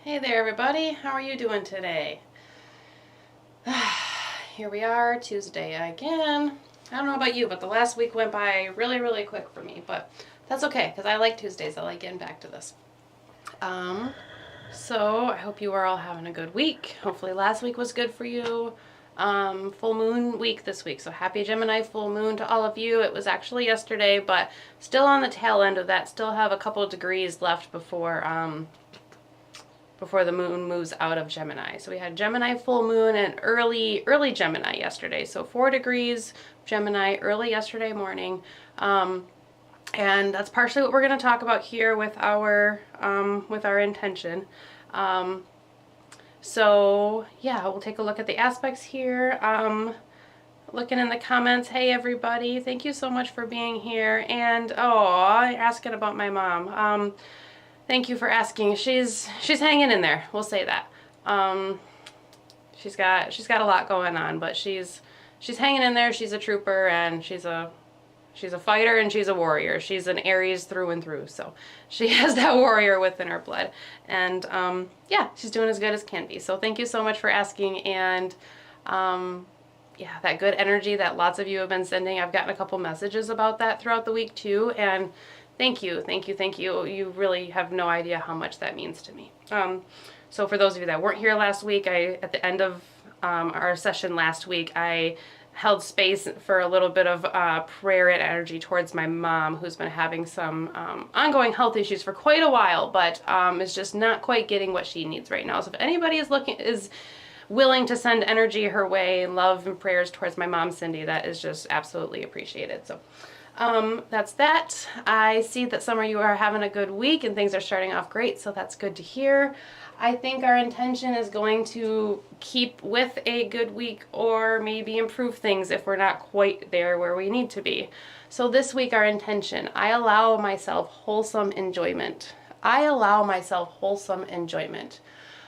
Hey there, everybody. How are you doing today? Here we are, Tuesday again. I don't know about you, but the last week went by really, really quick for me, but that's okay, because I like Tuesdays. I like getting back to this. So I hope you are all having a good week. Hopefully last week was good for you. Full moon week this week, so happy Gemini full moon to all of you. It was actually yesterday, but still on the tail end of that. Still have a couple of degrees left before the moon moves out of Gemini. So we had Gemini full moon and early Gemini yesterday. So 4 degrees Gemini early yesterday morning. And that's partially what we're going to talk about here with our intention. So yeah, we'll take a look at the aspects here. Looking in the comments, hey everybody, thank you so much for being here. And asking about my mom. Thank you for asking. She's hanging in there. We'll say that. She's got a lot going on, but she's hanging in there. She's a trooper, and she's a fighter, and she's a warrior. She's an Aries through and through. So she has that warrior within her blood, and yeah, she's doing as good as can be. So thank you so much for asking, and yeah, that good energy that lots of you have been sending. I've gotten a couple messages about that throughout the week too, and thank you, thank you, thank you. You really have no idea how much that means to me. So for those of you that weren't here last week, at the end of our session last week, I held space for a little bit of prayer and energy towards my mom, who's been having some ongoing health issues for quite a while, but is just not quite getting what she needs right now. So if anybody is willing to send energy her way, love and prayers towards my mom, Cindy, that is just absolutely appreciated. So that's that. I see that some of you are having a good week and things are starting off great, so that's good to hear. I think our intention is going to keep with a good week, or maybe improve things if we're not quite there where we need to be. So this week, our intention, I allow myself wholesome enjoyment. I allow myself wholesome enjoyment.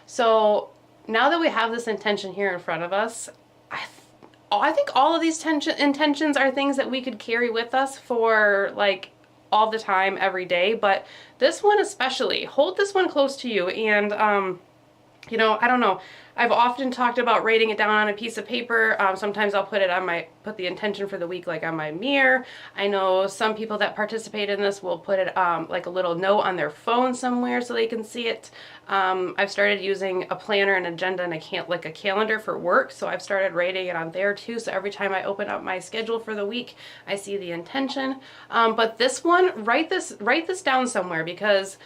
So now that we have this intention here in front of us, I think all of these intentions are things that we could carry with us for like all the time, every day, but this one especially, hold this one close to you. And you know, I don't know, I've often talked about writing it down on a piece of paper. Sometimes I'll put the intention for the week like on my mirror. I know some people that participate in this will put it like a little note on their phone somewhere so they can see it. I've started using a planner, an agenda, and a calendar for work, so I've started writing it on there too. So every time I open up my schedule for the week, I see the intention. But this one, write this down somewhere, because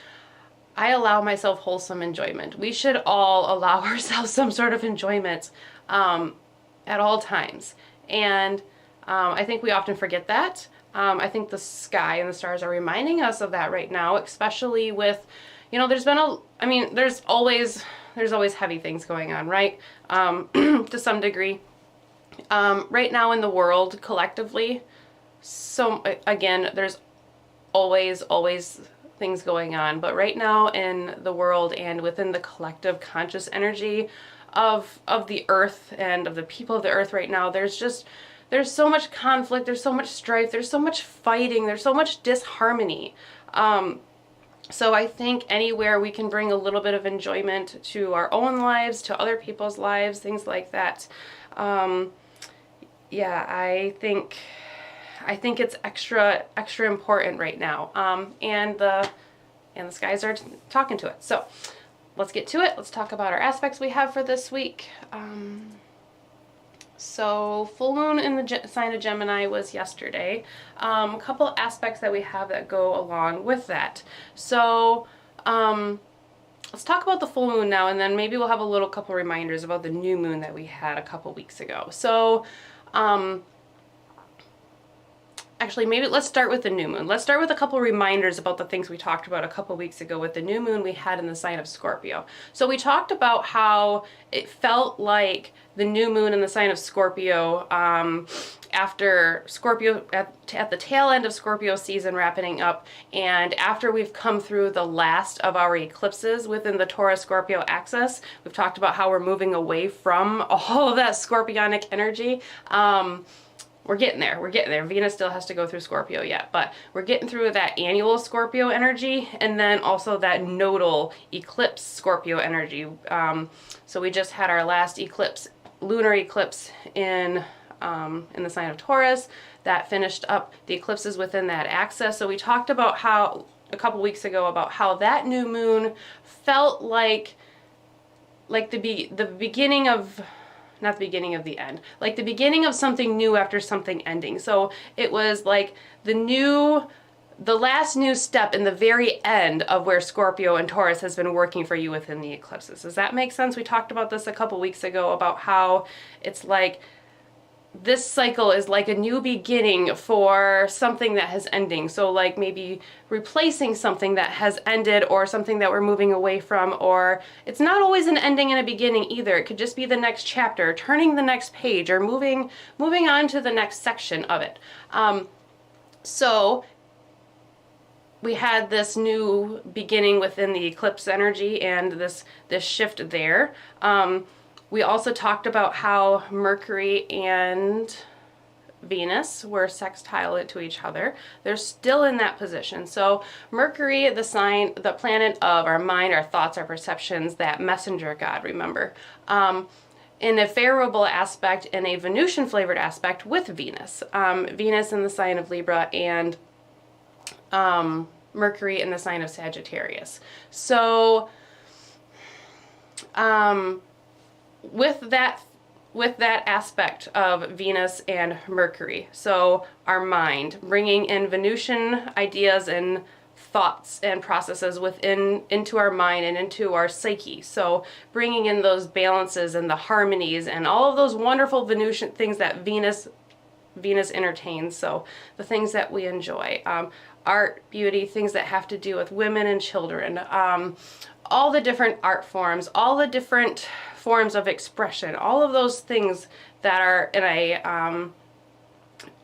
I allow myself wholesome enjoyment. We should all allow ourselves some sort of enjoyment at all times. And I think we often forget that. I think the sky and the stars are reminding us of that right now, especially with, you know, there's always heavy things going on, right? To some degree. Right now in the world collectively, so again, there's always things going on, but right now in the world and within the collective conscious energy of the earth and of the people of the earth right now, there's so much conflict, there's so much strife, there's so much fighting, there's so much disharmony. So I think anywhere we can bring a little bit of enjoyment to our own lives, to other people's lives, things like that. Yeah, I think it's extra important right now, and the skies are talking to it. So let's get to it. Let's talk about our aspects we have for this week. So full moon in the sign of Gemini was yesterday. A couple aspects that we have that go along with that. So let's talk about the full moon now, and then maybe we'll have a couple reminders about the new moon that we had a couple weeks ago. So actually, maybe let's start with the new moon. Let's start with a couple reminders about the things we talked about a couple weeks ago with the new moon we had in the sign of Scorpio. So we talked about how it felt like the new moon in the sign of Scorpio, after Scorpio, at the tail end of Scorpio season wrapping up, and after we've come through the last of our eclipses within the Taurus-Scorpio axis, we've talked about how we're moving away from all of that scorpionic energy. we're getting there. We're getting there. Venus still has to go through Scorpio yet, but we're getting through that annual Scorpio energy, and then also that nodal eclipse Scorpio energy. So we just had our last eclipse, lunar eclipse in the sign of Taurus. That finished up the eclipses within that axis. So we talked about how, a couple weeks ago, about how that new moon felt like the beginning of, not the beginning of the end, like the beginning of something new after something ending. So it was like the last new step in the very end of where Scorpio and Taurus has been working for you within the eclipses. Does that make sense? We talked about this a couple weeks ago about how it's like this cycle is like a new beginning for something that has ending. So like maybe replacing something that has ended, or something that we're moving away from, or it's not always an ending and a beginning either. It could just be the next chapter, turning the next page, or moving on to the next section of it. So we had this new beginning within the eclipse energy and this shift there. We also talked about how Mercury and Venus were sextile to each other. They're still in that position. So Mercury, the planet of our mind, our thoughts, our perceptions, that messenger god, remember, in a favorable aspect, in a Venusian flavored aspect with Venus. Venus in the sign of Libra, and Mercury in the sign of Sagittarius. So with that aspect of Venus and Mercury, so our mind, bringing in Venusian ideas and thoughts and processes into our mind and into our psyche. So bringing in those balances and the harmonies and all of those wonderful Venusian things that Venus entertains. So the things that we enjoy, art, beauty, things that have to do with women and children, all the different art forms, all the different forms of expression, all of those things that are in a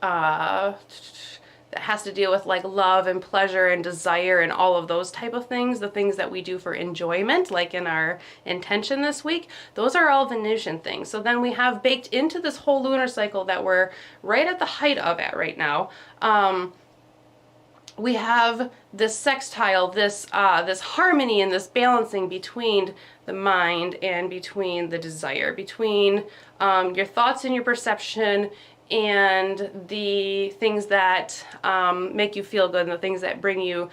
that has to deal with like love and pleasure and desire and all of those type of things, the things that we do for enjoyment, like in our intention this week, those are all Venusian things. So then we have baked into this whole lunar cycle that we're right at the height of it right now. We have this sextile, this harmony and this balancing between the mind and between the desire, between your thoughts and your perception, and the things that make you feel good, and the things that bring you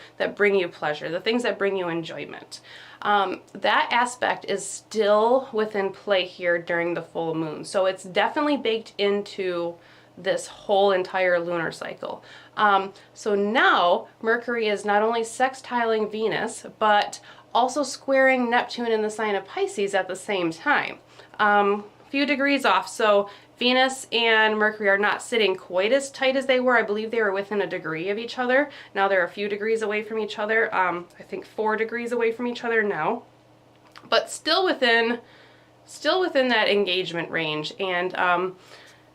pleasure, the things that bring you enjoyment. That aspect is still within play here during the full moon. So it's definitely baked into this whole entire lunar cycle. So now Mercury is not only sextiling Venus, but also squaring Neptune in the sign of Pisces at the same time. Few degrees off. So Venus and Mercury are not sitting quite as tight as they were. I believe they were within a degree of each other. Now they're a few degrees away from each other. I think 4 degrees away from each other now, but still within that engagement range. And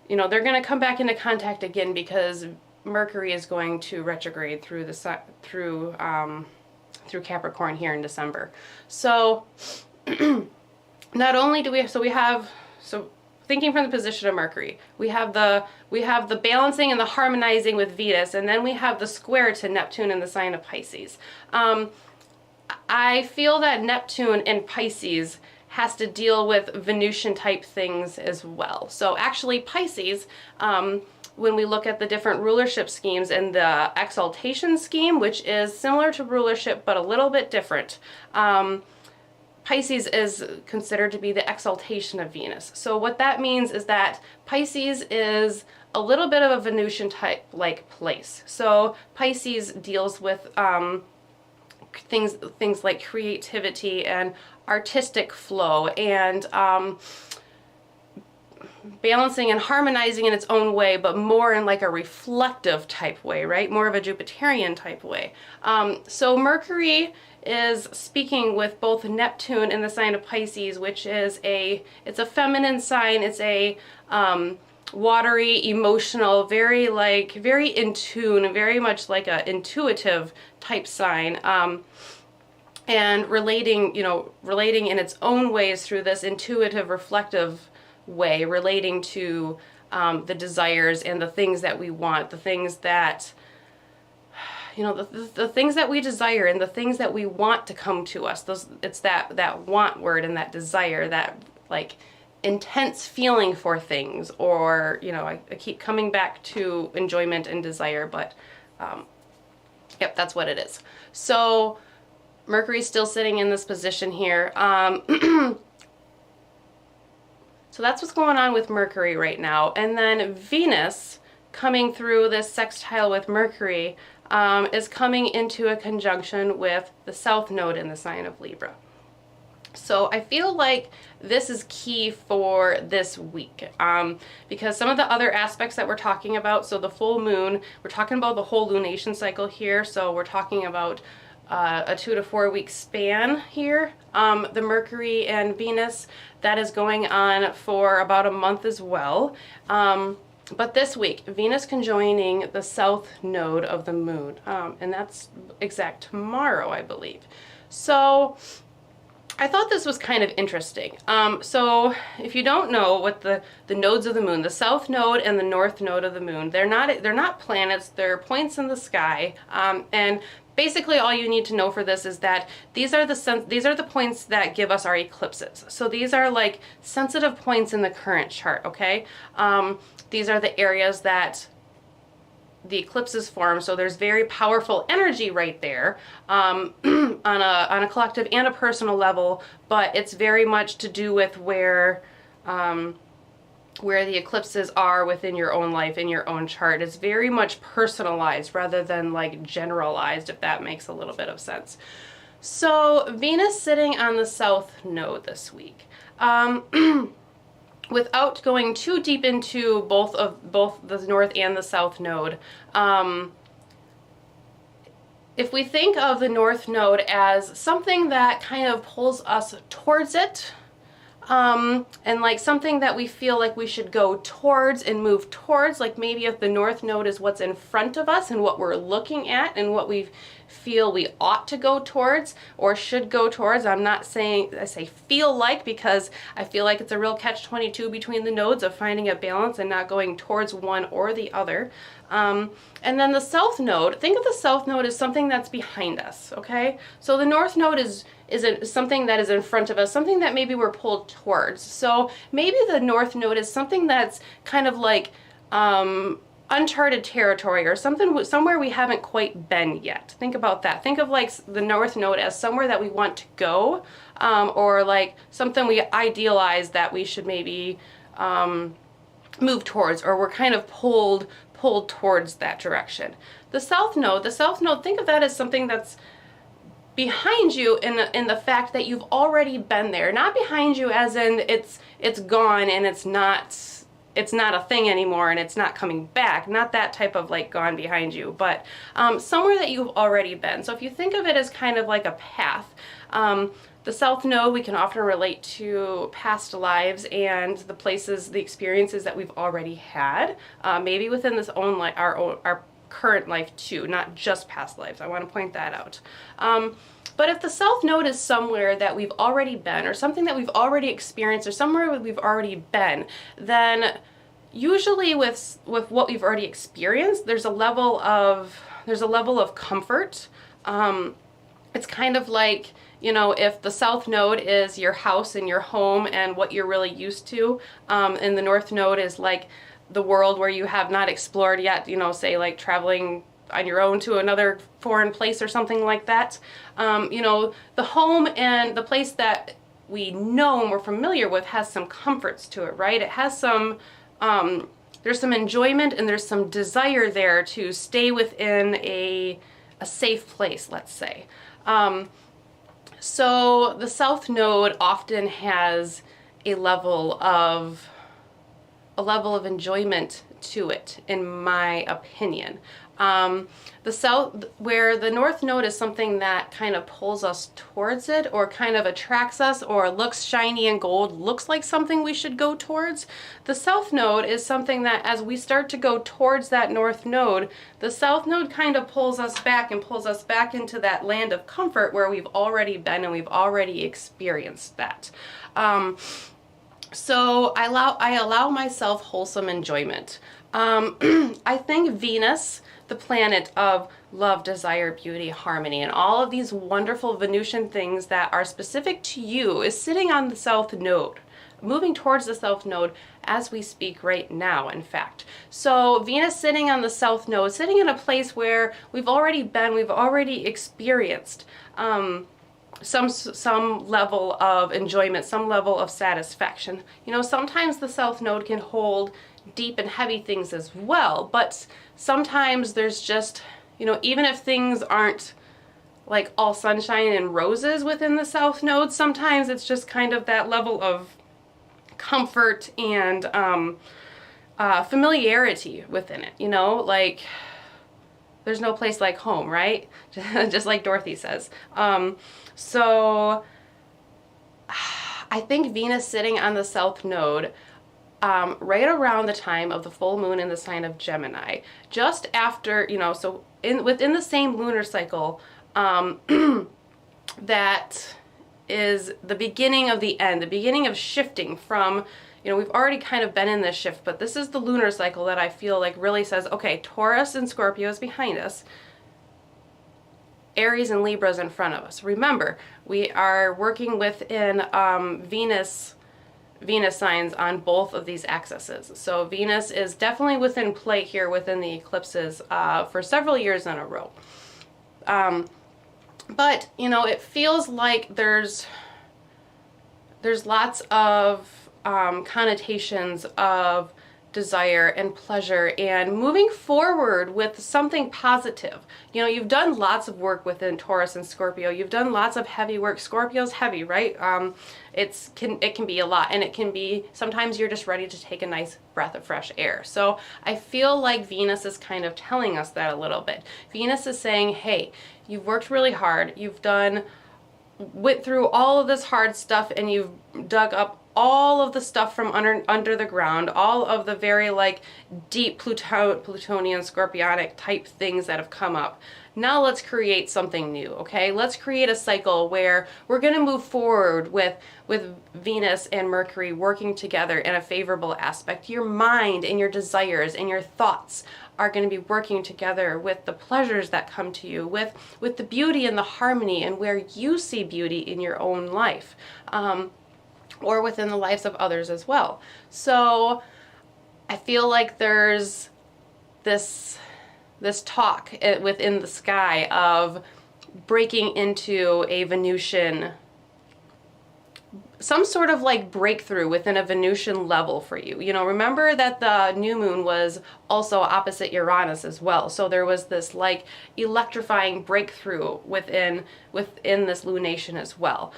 you know, they're going to come back into contact again because Mercury is going to retrograde through Capricorn here in December. So not only do we have, so thinking from the position of Mercury, we have the balancing and the harmonizing with Venus, and then we have the square to Neptune in the sign of Pisces. I feel that Neptune in Pisces has to deal with Venusian type things as well. So actually Pisces, when we look at the different rulership schemes and the exaltation scheme, which is similar to rulership but a little bit different, Pisces is considered to be the exaltation of Venus. So what that means is that Pisces is a little bit of a Venusian type like place. So Pisces deals with things like creativity and artistic flow, and balancing and harmonizing in its own way, but more in like a reflective type way, right? More of a Jupiterian type way. So Mercury is speaking with both Neptune in the sign of Pisces, which is it's a feminine sign. It's a watery, emotional, very in tune, very much like a intuitive type sign. And relating in its own ways through this intuitive, reflective way, relating to the desires and the things that we want, the things that, the things that we desire and the things that we want to come to us. It's that want word and that desire, that like intense feeling for things, or, I keep coming back to enjoyment and desire, but yep, that's what it is. So Mercury's still sitting in this position here. So that's what's going on with Mercury right now. And then Venus, coming through this sextile with Mercury, is coming into a conjunction with the South Node in the sign of Libra. So I feel like this is key for this week, because some of the other aspects that we're talking about, so the full moon, we're talking about the whole lunation cycle here, so we're talking about a 2 to 4 week span here. The Mercury and Venus, that is going on for about a month as well. But this week, Venus conjoining the South Node of the moon, and that's exact tomorrow, I believe. So I thought this was kind of interesting. So if you don't know what the nodes of the moon, the South Node and the North Node of the moon, they're not planets, they're points in the sky. And basically all you need to know for this is that these are the points that give us our eclipses. So these are like sensitive points in the current chart, okay? These are the areas that the eclipses form, so there's very powerful energy right there, on a collective and a personal level, but it's very much to do with where the eclipses are within your own life, in your own chart. It's very much personalized rather than like generalized, if that makes a little bit of sense. So Venus sitting on the South Node this week. Without going too deep into both the North and the South Node, if we think of the North Node as something that kind of pulls us towards it, and like something that we feel like we should go towards and move towards, like maybe if the North Node is what's in front of us and what we're looking at and what we feel we ought to go towards or should go towards. I'm not saying, I say feel like, because I feel like it's a real catch-22 between the nodes of finding a balance and not going towards one or the other. And then the South Node, think of the South Node as something that's behind us, okay? So the North Node is something that is in front of us, something that maybe we're pulled towards. So maybe the North Node is something that's kind of like uncharted territory, or somewhere we haven't quite been yet. Think about that. Think of like the North Node as somewhere that we want to go, or like something we idealize that we should maybe move towards, or we're kind of pulled towards that direction. The South Node, think of that as something that's behind you in the fact that you've already been there. Not behind you as in it's gone and it's not a thing anymore and it's not coming back. Not that type of like gone behind you, but somewhere that you've already been. So if you think of it as kind of like a path, the South Node we can often relate to past lives and the places, the experiences that we've already had, maybe within this own life, our current life too, not just past lives. I want to point that out. But if the South Node is somewhere that we've already been, or something that we've already experienced, or somewhere we've already been, then usually with what we've already experienced, there's a level of comfort. It's kind of like, if the South Node is your house and your home and what you're really used to, and the North Node is like the world where you have not explored yet, say like traveling on your own to another foreign place or something like that. The home and the place that we know and we're familiar with has some comforts to it, right? It has some, there's some enjoyment and there's some desire there to stay within a safe place, let's say. So the South Node often has a level of enjoyment to it, in my opinion. Where the North Node is something that kind of pulls us towards it, or kind of attracts us, or looks shiny and gold, looks like something we should go towards. The South Node is something that as we start to go towards that North Node, the South Node kind of pulls us back and pulls us back into that land of comfort where we've already been and we've already experienced that. So I allow myself wholesome enjoyment. I think Venus, the planet of love, desire, beauty, harmony, and all of these wonderful Venusian things that are specific to you, is sitting on the South Node, moving towards the South Node as we speak right now, in fact. So Venus sitting on the South Node, sitting in a place where we've already been, we've already experienced some level of enjoyment, some level of satisfaction. You know, sometimes the South Node can hold deep and heavy things as well, but sometimes there's just, you know, even if things aren't like all sunshine and roses within the South Node, sometimes it's just kind of that level of comfort and familiarity within it, you know, like there's no place like home, right? Just like Dorothy says. So I think Venus sitting on the South Node right around the time of the full moon in the sign of Gemini, just after, you know, so within the same lunar cycle, that is the beginning of the end, the beginning of shifting from, you know, we've already kind of been in this shift, but this is the lunar cycle that I feel like really says, okay, Taurus and Scorpio is behind us. Aries and Libra is in front of us. Remember, we are working within Venus signs on both of these axes. So Venus is definitely within play here within the eclipses for several years in a row. But, you know, it feels like there's lots of connotations of desire and pleasure and moving forward with something positive. You know, you've done lots of work within Taurus and Scorpio. You've done lots of heavy work. Scorpio's heavy, right? It can be a lot, and it can be, sometimes you're just ready to take a nice breath of fresh air. So I feel like Venus is kind of telling us that a little bit. Venus is saying, hey, you've worked really hard. You've went through all of this hard stuff, and you've dug up all of the stuff from under the ground, all of the very like deep Plutonian scorpionic type things that have come up. Now let's create something new, okay? Let's create a cycle where we're going to move forward with Venus and Mercury working together in a favorable aspect. Your mind and your desires and your thoughts are going to be working together with the pleasures that come to you, with the beauty and the harmony and where you see beauty in your own life. Or within the lives of others as well. So I feel like there's this talk within the sky of breaking into a Venusian, some sort of like breakthrough within a Venusian level for you. You know, remember that the new moon was also opposite Uranus as well. So there was this like electrifying breakthrough within this lunation as well.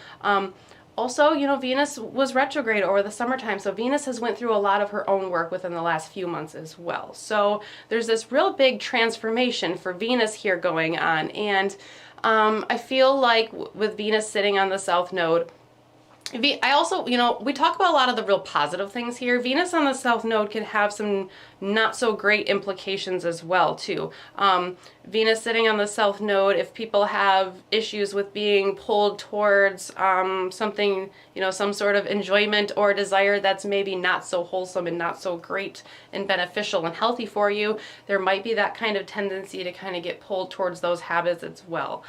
Also, you know, Venus was retrograde over the summertime, so Venus has went through a lot of her own work within the last few months as well. So there's this real big transformation for Venus here going on, and I feel like with Venus sitting on the South Node, I also, you know, we talk about a lot of the real positive things here. Venus on the South Node can have some not so great implications as well, too. Venus sitting on the South Node, if people have issues with being pulled towards something, you know, some sort of enjoyment or desire that's maybe not so wholesome and not so great and beneficial and healthy for you, there might be that kind of tendency to kind of get pulled towards those habits as well.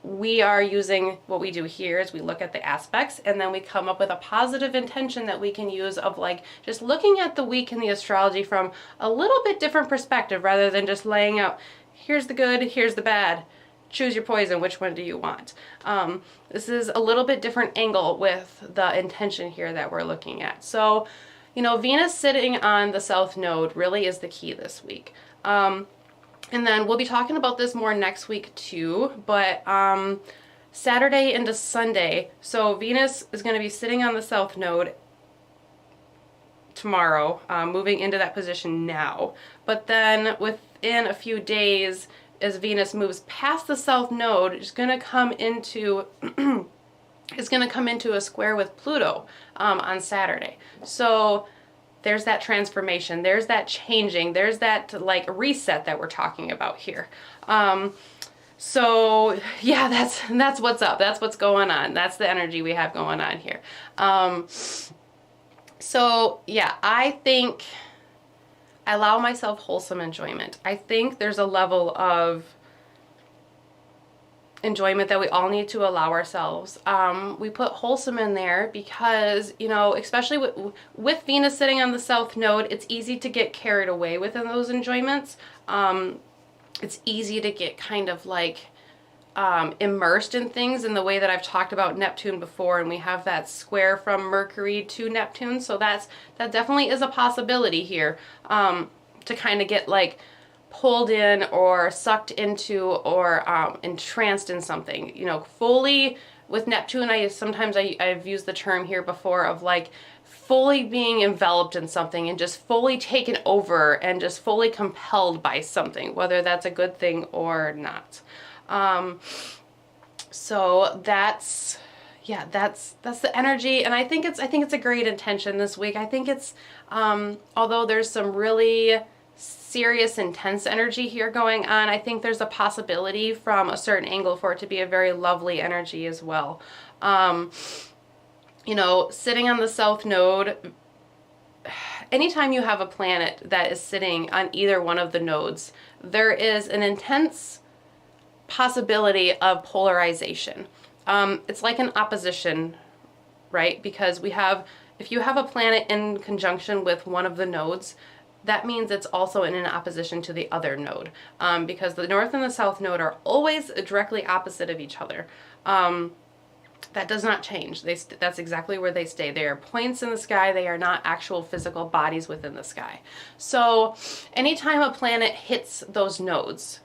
We are using, what we do here is we look at the aspects and then we come up with a positive intention that we can use of like just looking at the week in the astrology from a little bit different perspective rather than just laying out, here's the good, here's the bad, choose your poison, which one do you want? This is a little bit different angle with the intention here that we're looking at. So, you know, Venus sitting on the South Node really is the key this week. And then we'll be talking about this more next week too, but Saturday into Sunday, so Venus is going to be sitting on the South Node tomorrow, moving into that position now. But then within a few days, as Venus moves past the South Node, it's going to come into a square with Pluto on Saturday. So there's that transformation, there's that changing, there's that like reset that we're talking about here. So yeah, that's what's up, that's what's going on, that's the energy we have going on here. So yeah, I think I allow myself wholesome enjoyment. I think there's a level of enjoyment that we all need to allow ourselves. We put wholesome in there because, you know, especially with Venus sitting on the South Node, it's easy to get carried away within those enjoyments. It's easy to get kind of like immersed in things in the way that I've talked about Neptune before, and we have that square from Mercury to Neptune, so that definitely is a possibility here, to kind of get like pulled in or sucked into or entranced in something, you know, fully. With Neptune, I've used the term here before of like fully being enveloped in something and just fully taken over and just fully compelled by something, whether that's a good thing or not. So that's, yeah, that's the energy, and I think it's a great intention this week. I think it's, although there's some really serious, intense energy here going on, I think there's a possibility from a certain angle for it to be a very lovely energy as well. You know, sitting on the South Node, anytime you have a planet that is sitting on either one of the nodes, there is an intense possibility of polarization. It's like an opposition, right? Because if you have a planet in conjunction with one of the nodes, that means it's also in an opposition to the other node, because the North and the South Node are always directly opposite of each other. That does not change. That's exactly where they stay. They are points in the sky. They are not actual physical bodies within the sky. So anytime a planet hits those nodes,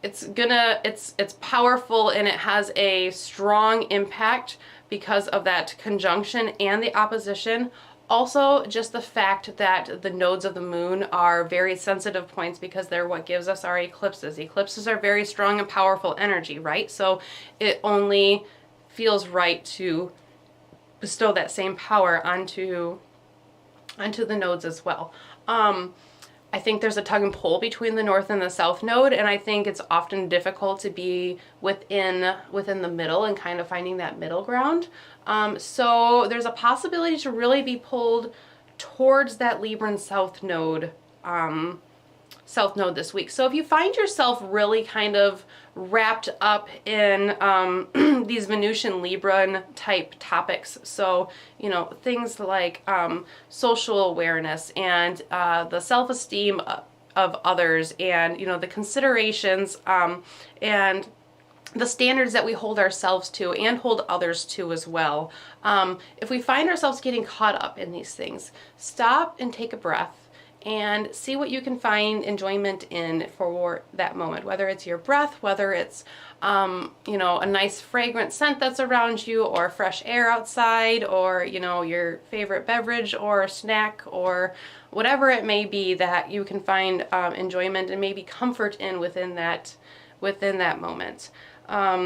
it's powerful, and it has a strong impact because of that conjunction and the opposition. Also, just the fact that the nodes of the moon are very sensitive points because they're what gives us our eclipses. Eclipses are very strong and powerful energy, right? So it only feels right to bestow that same power onto the nodes as well. I think there's a tug and pull between the North and the South Node, and I think it's often difficult to be within the middle and kind of finding that middle ground. So there's a possibility to really be pulled towards that Libran South Node this week. So if you find yourself really kind of wrapped up in these Venusian Libran type topics, so, you know, things like social awareness and the self-esteem of others, and, you know, the considerations and the standards that we hold ourselves to and hold others to as well. If we find ourselves getting caught up in these things, stop and take a breath and see what you can find enjoyment in for that moment, whether it's your breath, whether it's you know, a nice fragrant scent that's around you, or fresh air outside, or, you know, your favorite beverage or snack, or whatever it may be that you can find enjoyment and maybe comfort in within that moment. Yeah.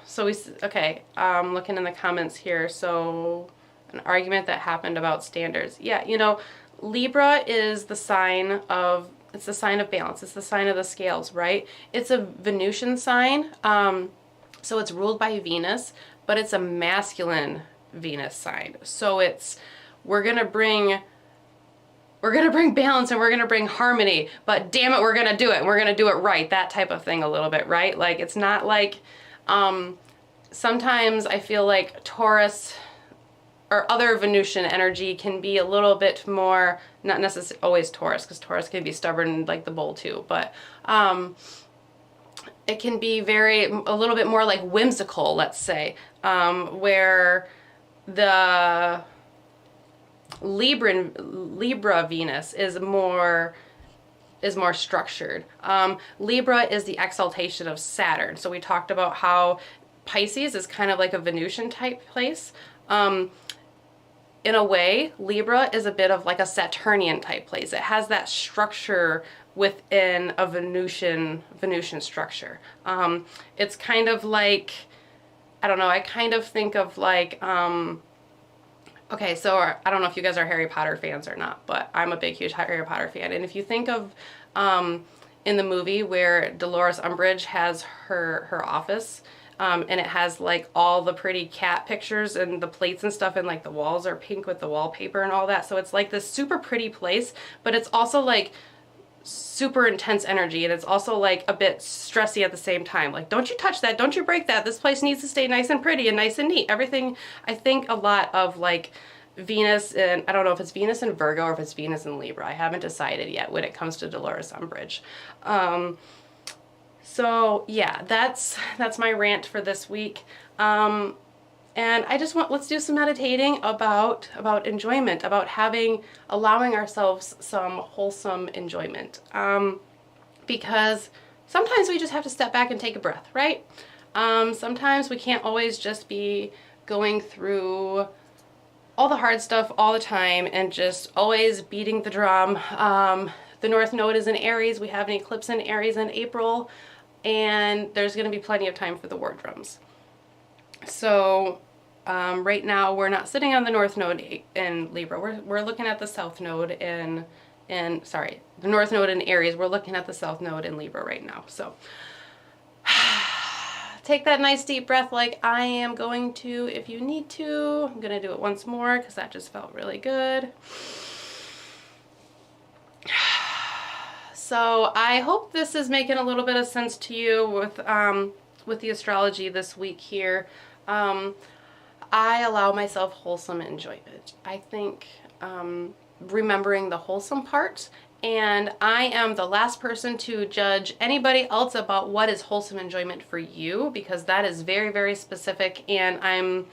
So okay, looking in the comments here. So an argument that happened about standards. Yeah, you know, Libra is the sign of, it's the sign of balance. It's the sign of the scales, right? It's a Venusian sign. So it's ruled by Venus, but it's a masculine Venus sign. So we're going to bring balance, and we're going to bring harmony, but damn it, we're going to do it. We're going to do it right. That type of thing a little bit, right? Like, it's not like, sometimes I feel like Taurus or other Venusian energy can be a little bit more, not necessarily always Taurus, because Taurus can be stubborn like the bull too, but it can be a little bit more like whimsical, let's say, where the Libra Venus is more structured. Libra is the exaltation of Saturn. So we talked about how Pisces is kind of like a Venusian type place. In a way, Libra is a bit of like a Saturnian type place. It has that structure within a Venusian structure. It's kind of like, I don't know, I kind of think of like, okay, so I don't know if you guys are Harry Potter fans or not, but I'm a big, huge Harry Potter fan. And if you think of in the movie where Dolores Umbridge has her office. And it has like all the pretty cat pictures and the plates and stuff, and like the walls are pink with the wallpaper and all that. So it's like this super pretty place, but it's also like super intense energy, and it's also like a bit stressy at the same time. Like, don't you touch that, don't you break that. This place needs to stay nice and pretty and nice and neat. Everything, I think a lot of like Venus, and I don't know if it's Venus in Virgo or if it's Venus in Libra. I haven't decided yet when it comes to Dolores Umbridge. So yeah, that's my rant for this week. And I just let's do some meditating about enjoyment, about allowing ourselves some wholesome enjoyment. Because sometimes we just have to step back and take a breath, right? Sometimes we can't always just be going through all the hard stuff all the time and just always beating the drum. The North Node is in Aries. We have an eclipse in Aries in April, and there's going to be plenty of time for the war drums. So right now we're not sitting on the North Node in Libra. We're looking at the South Node the North Node in Aries. We're looking at the South Node in Libra right now. So take that nice deep breath like I am going to if you need to. I'm going to do it once more because that just felt really good. So I hope this is making a little bit of sense to you with the astrology this week here. I allow myself wholesome enjoyment. I think remembering the wholesome part, and I am the last person to judge anybody else about what is wholesome enjoyment for you, because that is very, very specific, and I'm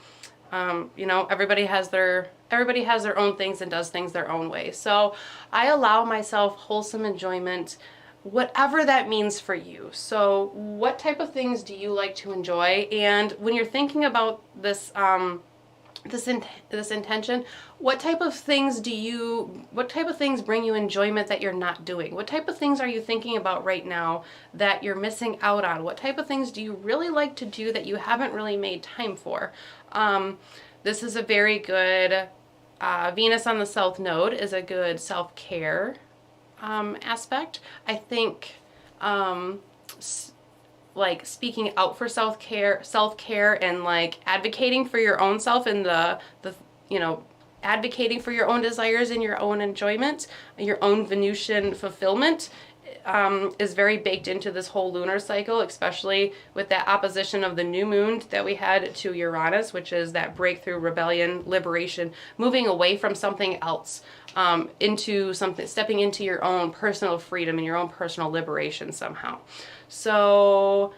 you know, everybody has their own things and does things their own way. So I allow myself wholesome enjoyment, whatever that means for you. So what type of things do you like to enjoy? And when you're thinking about this this intention, what type of things bring you enjoyment that you're not doing? What type of things are you thinking about right now that you're missing out on? What type of things do you really like to do that you haven't really made time for? This is a very good, Venus on the South Node is a good self-care aspect. I think like speaking out for self-care and like advocating for your own self and the you know, advocating for your own desires and your own enjoyment, your own Venusian fulfillment is very baked into this whole lunar cycle, especially with that opposition of the new moon that we had to Uranus, which is that breakthrough, rebellion, liberation, moving away from something else into something, stepping into your own personal freedom and your own personal liberation somehow. So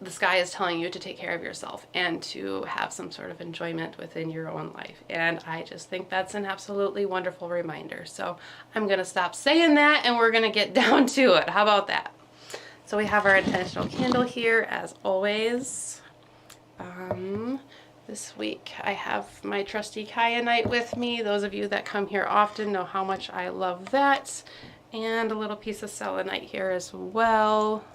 the sky is telling you to take care of yourself and to have some sort of enjoyment within your own life. And I just think that's an absolutely wonderful reminder. So I'm going to stop saying that and we're going to get down to it. How about that? So we have our intentional candle here as always. This week I have my trusty kyanite with me. Those of you that come here often know how much I love that. And a little piece of selenite here as well.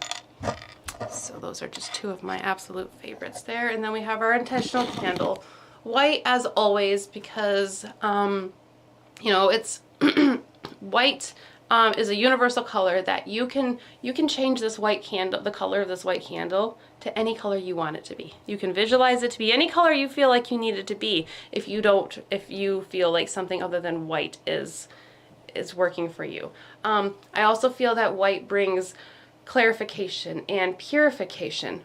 So those are just two of my absolute favorites there. And then we have our intentional candle. White as always, because, you know, it's white is a universal color that you can change this white candle, the color of this white candle, to any color you want it to be. You can visualize it to be any color you feel like you need it to be. If you feel like something other than white is working for you. I also feel that white brings clarification and purification.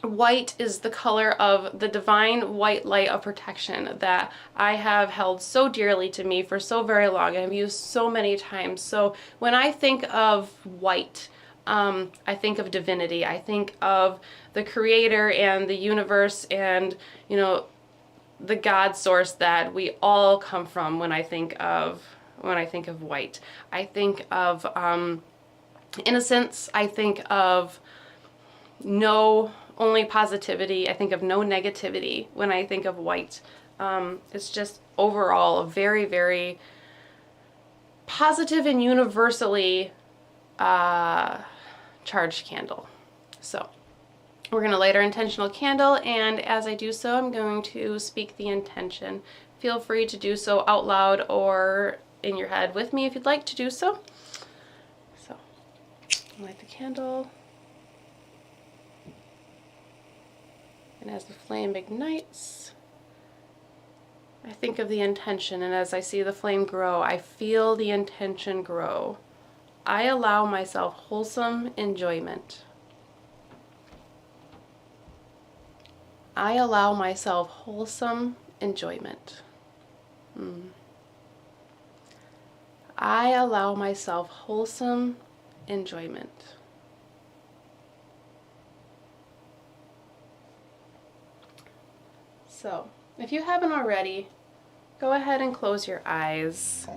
White is the color of the divine white light of protection that I have held so dearly to me for so very long and have used so many times. So when I think of white, I think of divinity. I think of the creator and the universe and, you know, the God source that we all come from when I think of white. I think of innocence. I think of only positivity. I think of no negativity when I think of white. It's just overall a very, very positive and universally charged candle. So we're going to light our intentional candle, and as I do so, I'm going to speak the intention. Feel free to do so out loud or in your head with me if you'd like to do so. Light the candle. And as the flame ignites, I think of the intention, and as I see the flame grow, I feel the intention grow. I allow myself wholesome enjoyment. I allow myself wholesome enjoyment. I allow myself wholesome enjoyment. So, if you haven't already, go ahead and close your eyes.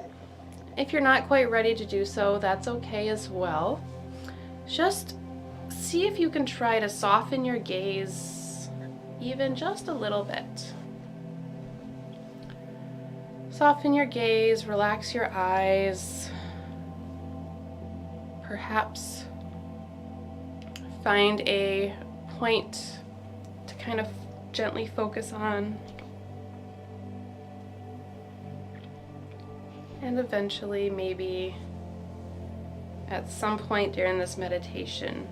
If you're not quite ready to do so, that's okay as well. Just see if you can try to soften your gaze even just a little bit. Soften your gaze, relax your eyes. Perhaps find a point to kind of gently focus on. And eventually, maybe at some point during this meditation,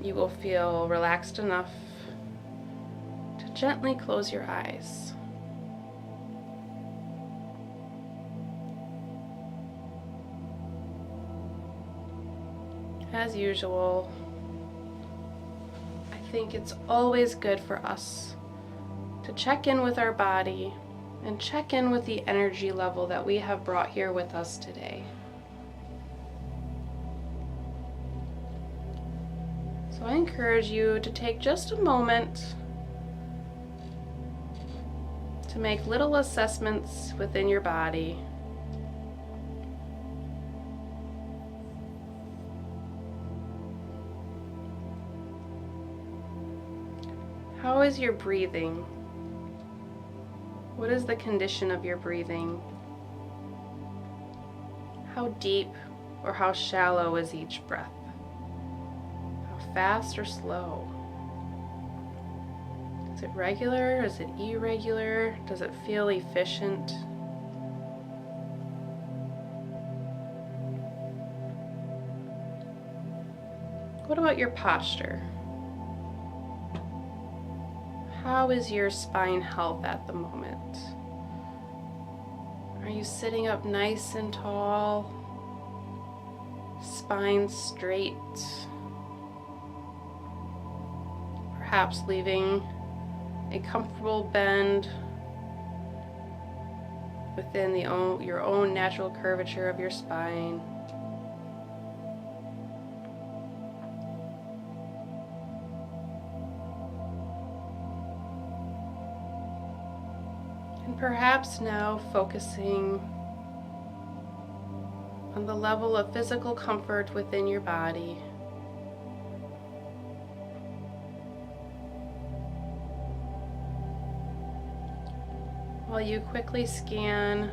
you will feel relaxed enough to gently close your eyes. As usual, I think it's always good for us to check in with our body and check in with the energy level that we have brought here with us today. So I encourage you to take just a moment to make little assessments within your body. How is your breathing? What is the condition of your breathing? How deep or how shallow is each breath? How fast or slow? Is it regular? Is it irregular? Does it feel efficient? What about your posture? How is your spine health at the moment? Are you sitting up nice and tall? Spine straight? Perhaps leaving a comfortable bend within your own natural curvature of your spine. Perhaps now focusing on the level of physical comfort within your body. While you quickly scan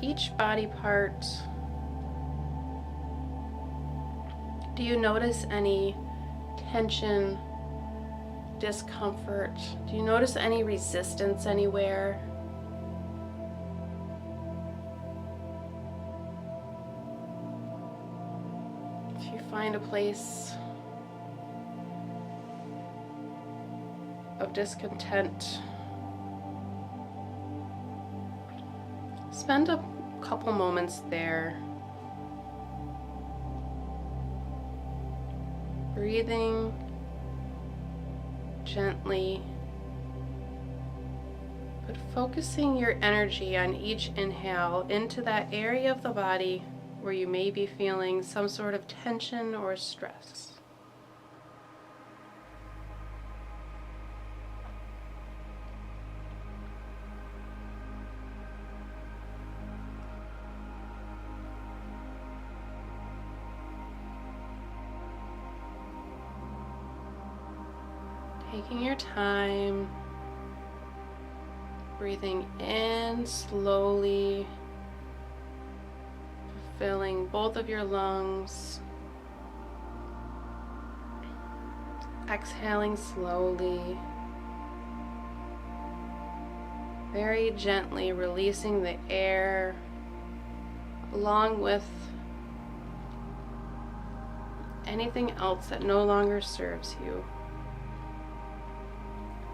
each body part, do you notice any tension, discomfort? Do you notice any resistance anywhere? If you find a place of discontent, spend a couple moments there, breathing gently, but focusing your energy on each inhale into that area of the body where you may be feeling some sort of tension or stress. Taking your time, breathing in slowly, filling both of your lungs, exhaling slowly, very gently releasing the air along with anything else that no longer serves you.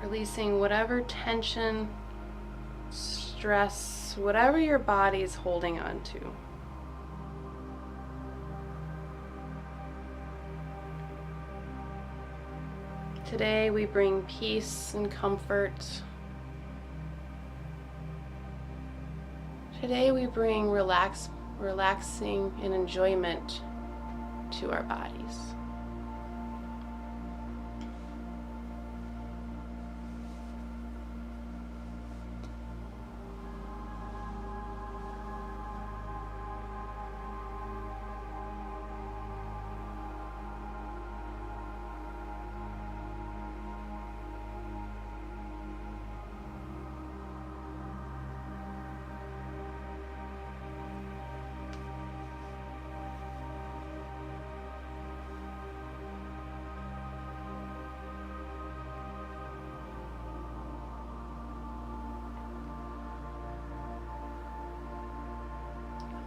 Releasing whatever tension, stress, whatever your body's holding on to. Today we bring peace and comfort. Today we bring relaxing and enjoyment to our bodies.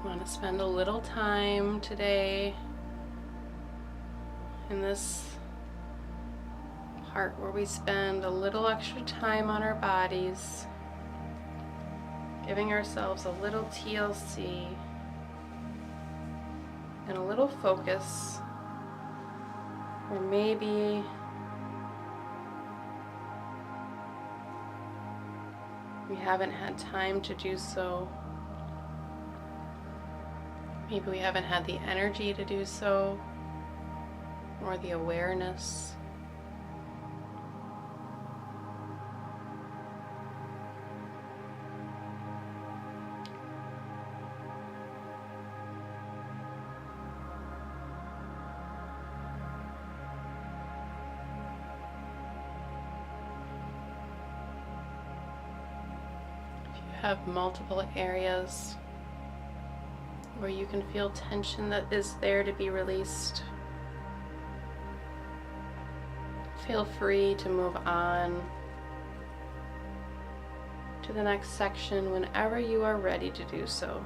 I want to spend a little time today in this part where we spend a little extra time on our bodies, giving ourselves a little TLC and a little focus, or maybe we haven't had time to do so. Maybe we haven't had the energy to do so, or the awareness. If you have multiple areas where you can feel tension that is there to be released, feel free to move on to the next section whenever you are ready to do so.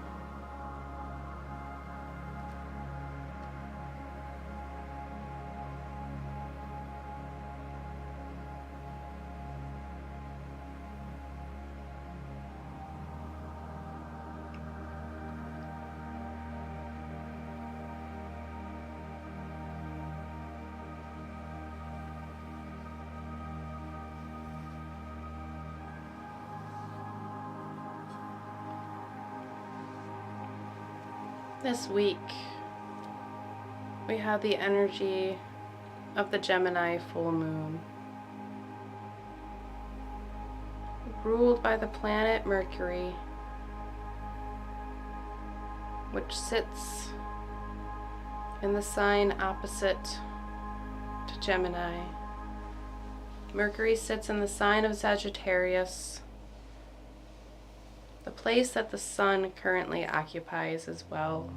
This week, we have the energy of the Gemini full moon, ruled by the planet Mercury, which sits in the sign opposite to Gemini. Mercury sits in the sign of Sagittarius, the place that the sun currently occupies as well.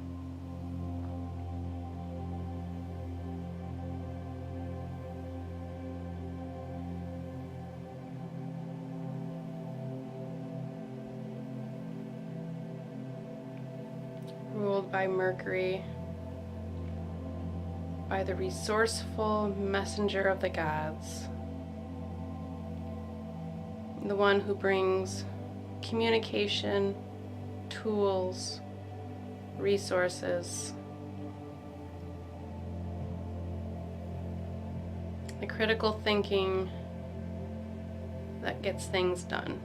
Ruled by Mercury, by the resourceful messenger of the gods, the one who brings communication, tools, resources, the critical thinking that gets things done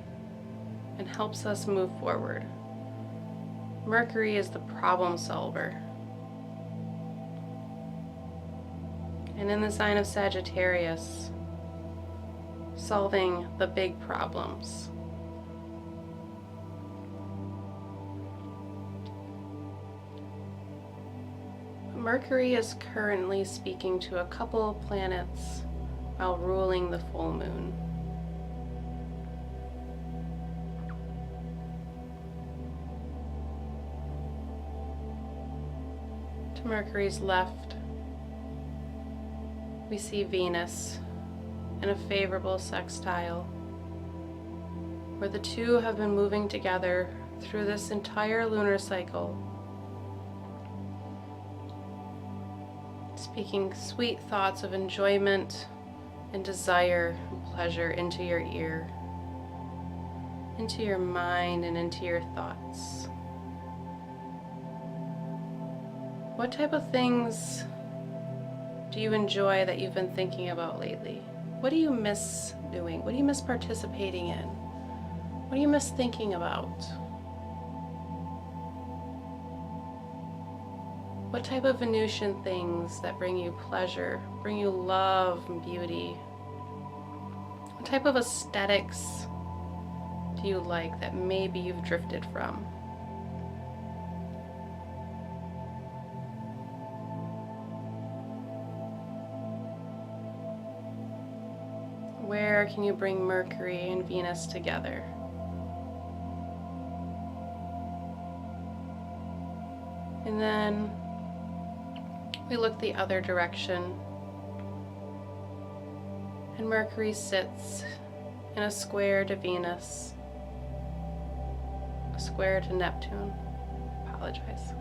and helps us move forward. Mercury is the problem solver. And in the sign of Sagittarius, solving the big problems. Mercury is currently speaking to a couple of planets while ruling the full moon. To Mercury's left, we see Venus in a favorable sextile, where the two have been moving together through this entire lunar cycle, Speaking sweet thoughts of enjoyment and desire and pleasure into your ear, into your mind, and into your thoughts. What type of things do you enjoy that you've been thinking about lately? What do you miss doing? What do you miss participating in? What do you miss thinking about? What type of Venusian things that bring you pleasure, bring you love and beauty? What type of aesthetics do you like that maybe you've drifted from? Where can you bring Mercury and Venus together? And then we look the other direction, and Mercury sits in a square to Venus, a square to Neptune. Apologize.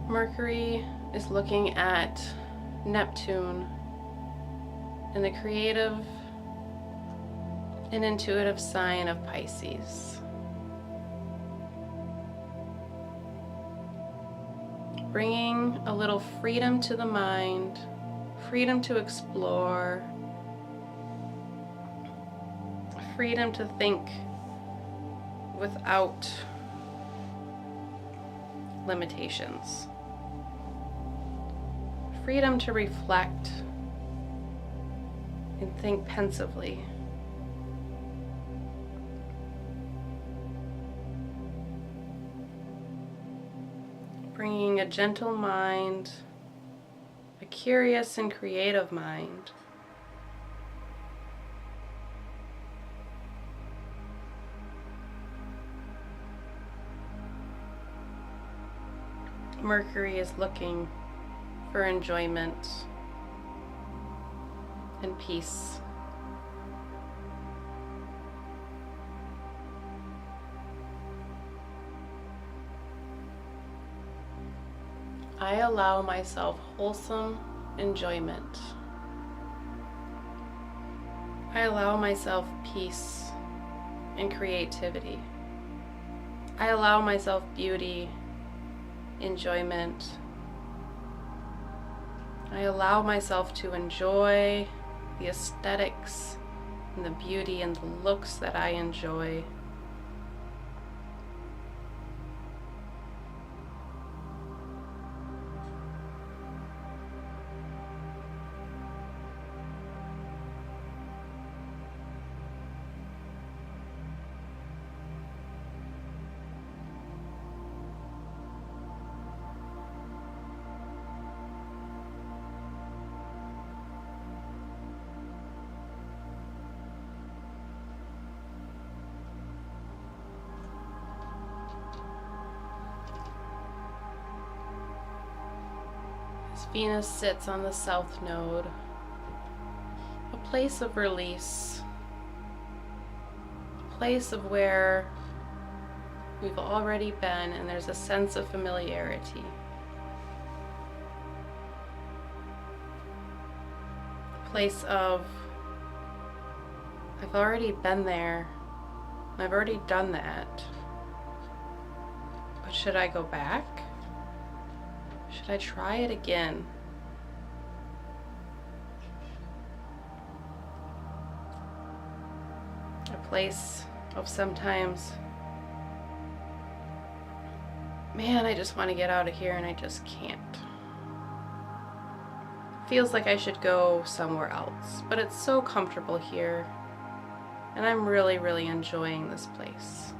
Mercury is looking at Neptune in the creative and intuitive sign of Pisces. Bringing a little freedom to the mind, freedom to explore, freedom to think without limitations, freedom to reflect and think pensively. Bringing a gentle mind, a curious and creative mind, Mercury is looking for enjoyment and peace. I allow myself wholesome enjoyment. I allow myself peace and creativity. I allow myself beauty, enjoyment. I allow myself to enjoy the aesthetics and the beauty and the looks that I enjoy. Venus sits on the south node, a place of release, a place of where we've already been and there's a sense of familiarity. A place of, I've already been there, I've already done that, but should I go back? Should I try it again? A place of sometimes, man, I just want to get out of here and I just can't. Feels like I should go somewhere else, but it's so comfortable here and I'm really, really enjoying this place.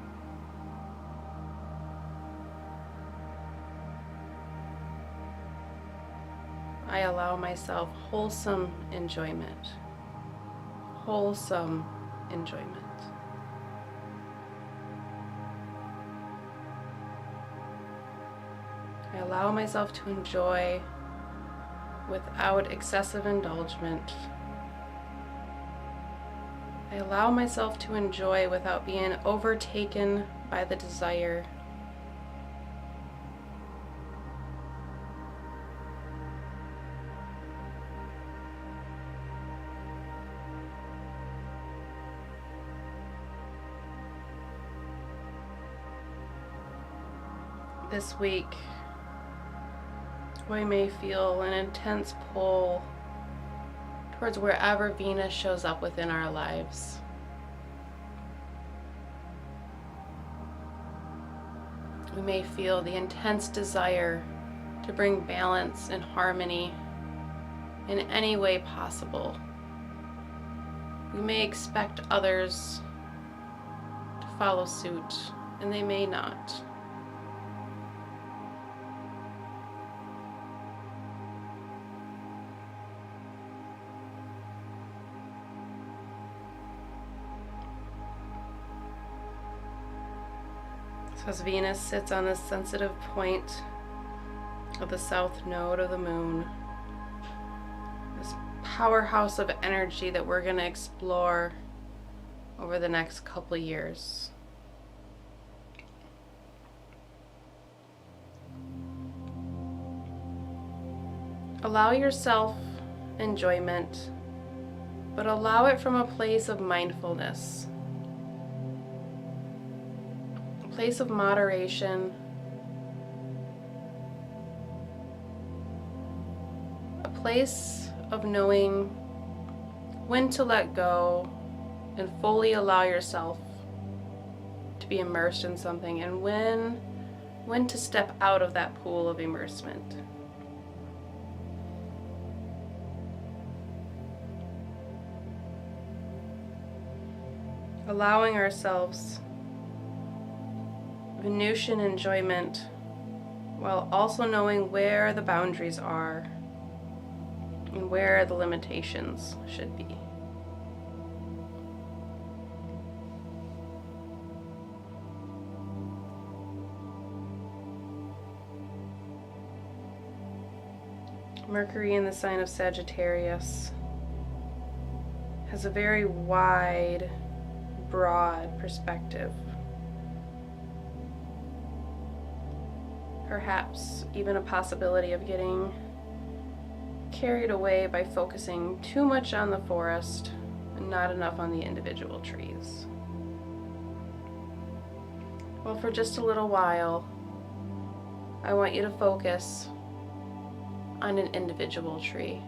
I allow myself wholesome enjoyment. Wholesome enjoyment. I allow myself to enjoy without excessive indulgence. I allow myself to enjoy without being overtaken by the desire. This week, we may feel an intense pull towards wherever Venus shows up within our lives. We may feel the intense desire to bring balance and harmony in any way possible. We may expect others to follow suit, and they may not. So as Venus sits on this sensitive point of the south node of the moon, this powerhouse of energy that we're going to explore over the next couple of years. Allow yourself enjoyment, but allow it from a place of mindfulness, a place of moderation, a place of knowing when to let go and fully allow yourself to be immersed in something, and when to step out of that pool of immersement. Allowing ourselves Venusian enjoyment while also knowing where the boundaries are and where the limitations should be. Mercury in the sign of Sagittarius has a very wide, broad perspective. Perhaps even a possibility of getting carried away by focusing too much on the forest and not enough on the individual trees. Well, for just a little while, I want you to focus on an individual tree.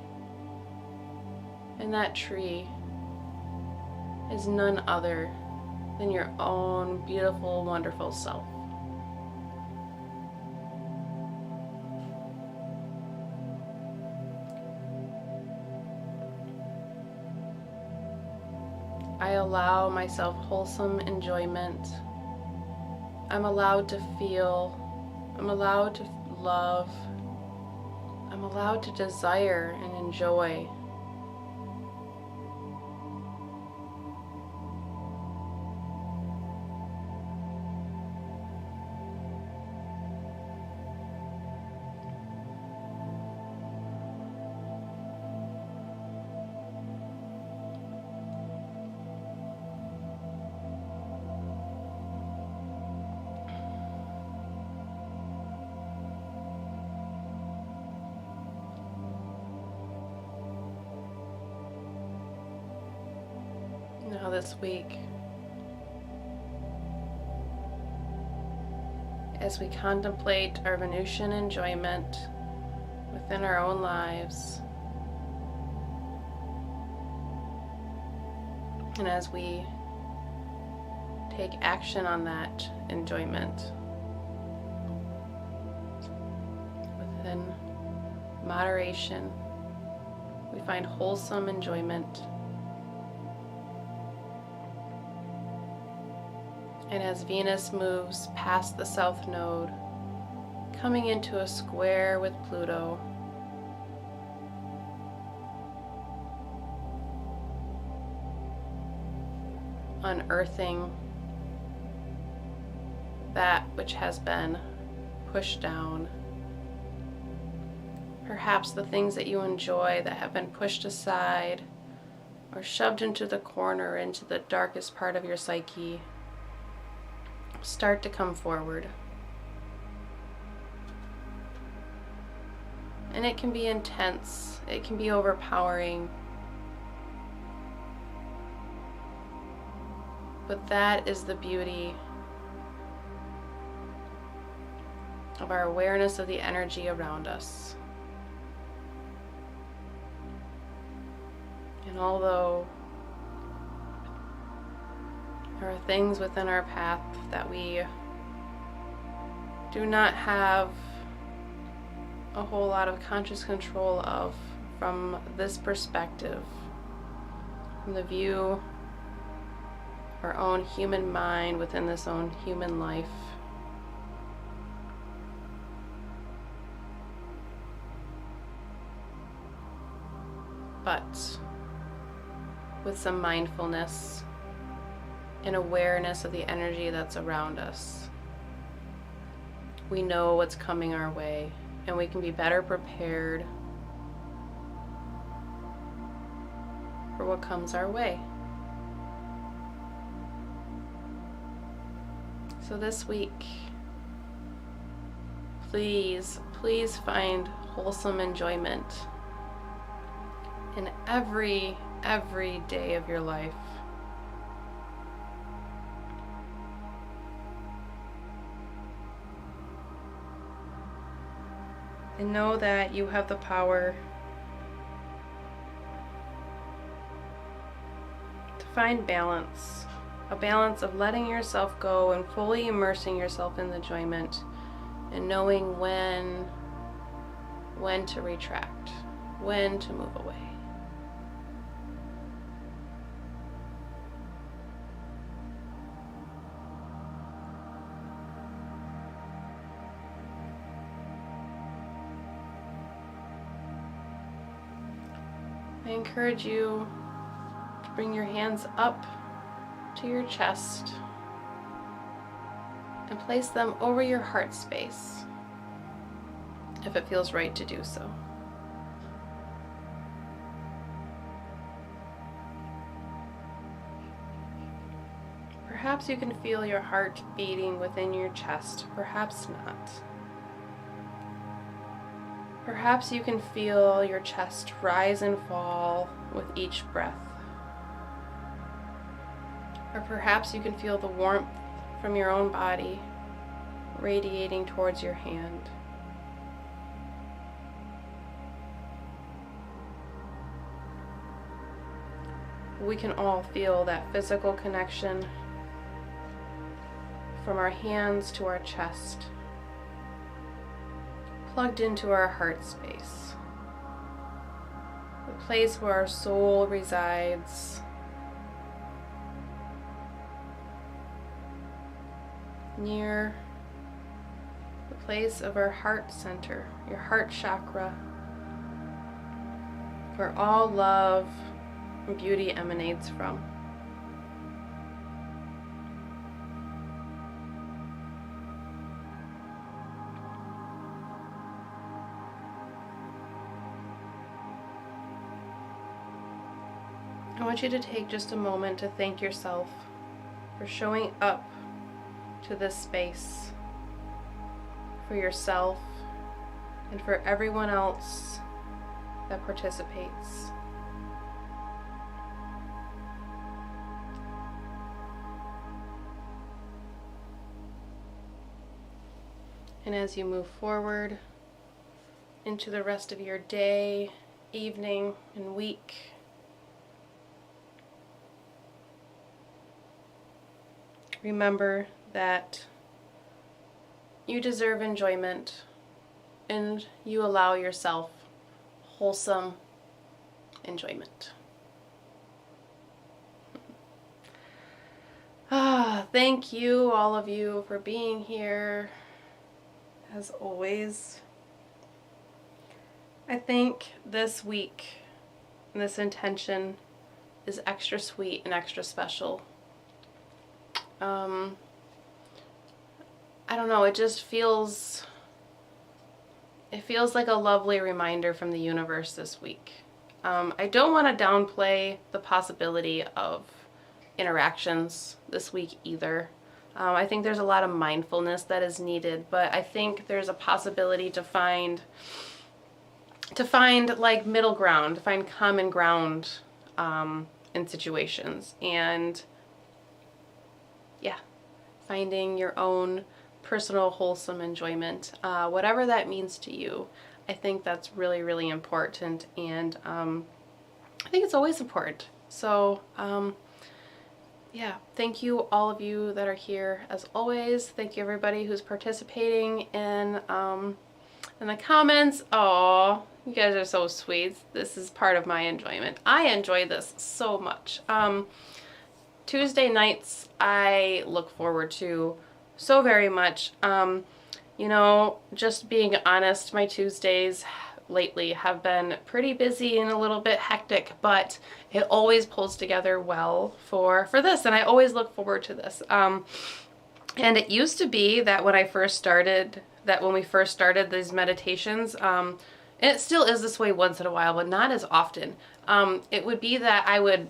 And that tree is none other than your own beautiful, wonderful self. I allow myself wholesome enjoyment. I'm allowed to feel. I'm allowed to love. I'm allowed to desire and enjoy. Now this week, as we contemplate our Venusian enjoyment within our own lives, and as we take action on that enjoyment within moderation, we find wholesome enjoyment. And as Venus moves past the south node, coming into a square with Pluto, unearthing that which has been pushed down. Perhaps the things that you enjoy that have been pushed aside or shoved into the corner, into the darkest part of your psyche, start to come forward. And it can be intense, it can be overpowering, but that is the beauty of our awareness of the energy around us. And although there are things within our path that we do not have a whole lot of conscious control of from this perspective, from the view of our own human mind within this own human life, but with some mindfulness and awareness of the energy that's around us, we know what's coming our way, and we can be better prepared for what comes our way. So this week, please find wholesome enjoyment in every day of your life. And know that you have the power to find balance, a balance of letting yourself go and fully immersing yourself in the enjoyment, and knowing when to retract, when to move away. I encourage you to bring your hands up to your chest and place them over your heart space, if it feels right to do so. Perhaps you can feel your heart beating within your chest, perhaps not. Perhaps you can feel your chest rise and fall with each breath. Or perhaps you can feel the warmth from your own body radiating towards your hand. We can all feel that physical connection from our hands to our chest, plugged into our heart space, the place where our soul resides, near the place of our heart center, your heart chakra, where all love and beauty emanates from. I want you to take just a moment to thank yourself for showing up to this space, for yourself and for everyone else that participates. And as you move forward into the rest of your day, evening, and week, remember that you deserve enjoyment and you allow yourself wholesome enjoyment. Thank you, all of you, for being here. As always, I think this week, this intention is extra sweet and extra special. I don't know, it feels like a lovely reminder from the universe this week. I don't want to downplay the possibility of interactions this week either. I think there's a lot of mindfulness that is needed, but I think there's a possibility to find like middle ground, to find common ground in situations, and yeah, finding your own personal, wholesome enjoyment, whatever that means to you. I think that's really, really important, and I think it's always important. So, yeah, thank you all of you that are here as always. Thank you everybody who's participating in the comments. Oh, you guys are so sweet. This is part of my enjoyment. I enjoy this so much. Tuesday nights I look forward to so very much. You know, just being honest, my Tuesdays lately have been pretty busy and a little bit hectic, but it always pulls together well for this, and I always look forward to this. And it used to be that when we first started these meditations, and it still is this way once in a while, but not as often. It would be that I would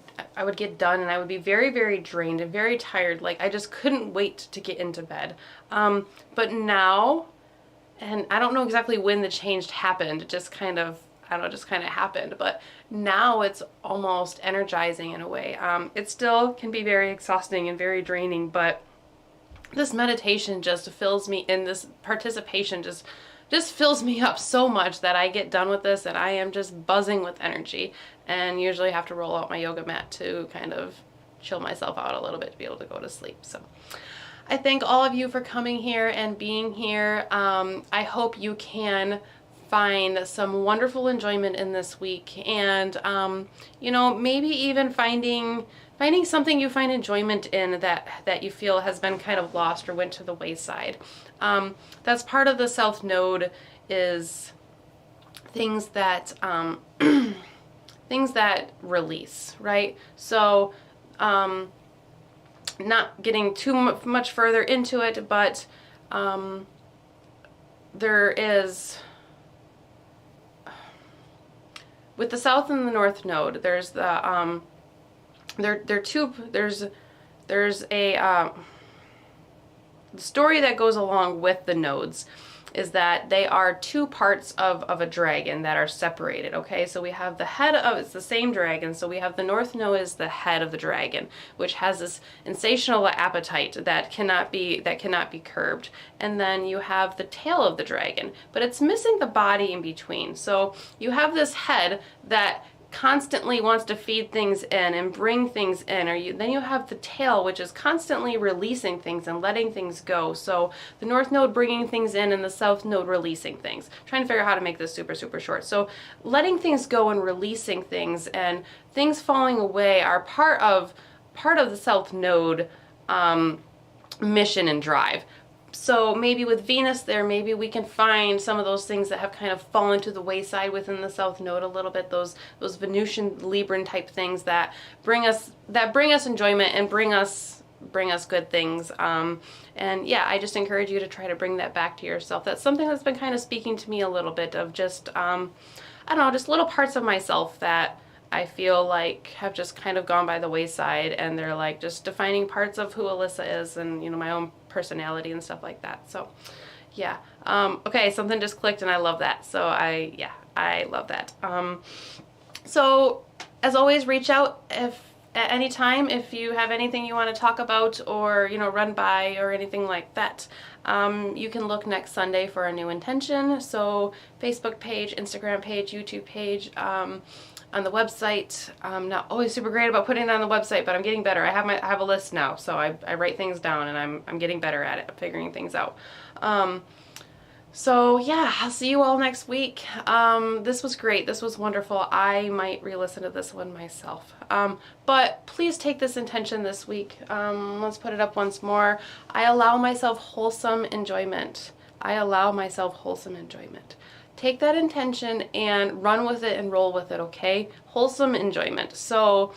get done and I would be very, very drained and very tired. Like I just couldn't wait to get into bed. But now, and I don't know exactly when the change happened. It just kind of, I don't know, just kind of happened. But now it's almost energizing in a way. It still can be very exhausting and very draining, but this meditation just fills me, in this participation just fills me up so much that I get done with this and I am just buzzing with energy, and usually have to roll out my yoga mat to kind of chill myself out a little bit to be able to go to sleep. So I thank all of you for coming here and being here. I hope you can find some wonderful enjoyment in this week, and you know, maybe even finding something you find enjoyment in that you feel has been kind of lost or went to the wayside. That's part of the South Node, is things that things that release, right? So not getting too much further into it, but there is, with the South and the North Node, there's the there's a the story that goes along with the nodes is that they are two parts of a dragon that are separated, okay? So we have the head of, it's the same dragon, so we have the North Node is the head of the dragon, which has this insatiable appetite that cannot be curbed. And then you have the tail of the dragon, but it's missing the body in between. So you have this head that constantly wants to feed things in and bring things in, then you have the tail, which is constantly releasing things and letting things go. So the North Node bringing things in and the South Node releasing things. I'm trying to figure out how to make this super, super short. So letting things go and releasing things and things falling away are part of the South Node mission and drive. So maybe with Venus there, maybe we can find some of those things that have kind of fallen to the wayside within the South Node a little bit, those Venusian Libran type things that bring us enjoyment and bring us good things. And yeah, I just encourage you to try to bring that back to yourself. That's something that's been kind of speaking to me a little bit, of just I don't know, just little parts of myself that I feel like have just kind of gone by the wayside, and they're like just defining parts of who Alyssa is, and you know, my own personality and stuff like that. So yeah, okay, something just clicked and I love that. So I love that. So as always, reach out at any time if you have anything you want to talk about or, you know, run by or anything like that. You can look next Sunday for a new intention. So Facebook page, Instagram page, YouTube page, on the website. I'm not always super great about putting it on the website, but I'm getting better. I have a list now, so I write things down, and I'm getting better at it, figuring things out. So yeah, I'll see you all next week. This was great. This was wonderful. I might re-listen to this one myself. But please take this intention this week. Let's put it up once more. I allow myself wholesome enjoyment. I allow myself wholesome enjoyment. Take that intention and run with it and roll with it, okay? Wholesome enjoyment. So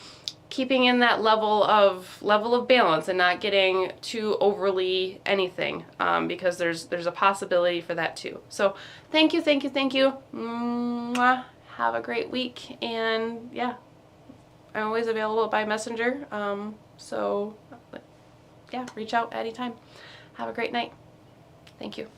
keeping in that level of balance and not getting too overly anything, because there's a possibility for that too. So thank you. Mwah. Have a great week, and yeah, I'm always available by messenger. So yeah, reach out anytime. Have a great night. Thank you.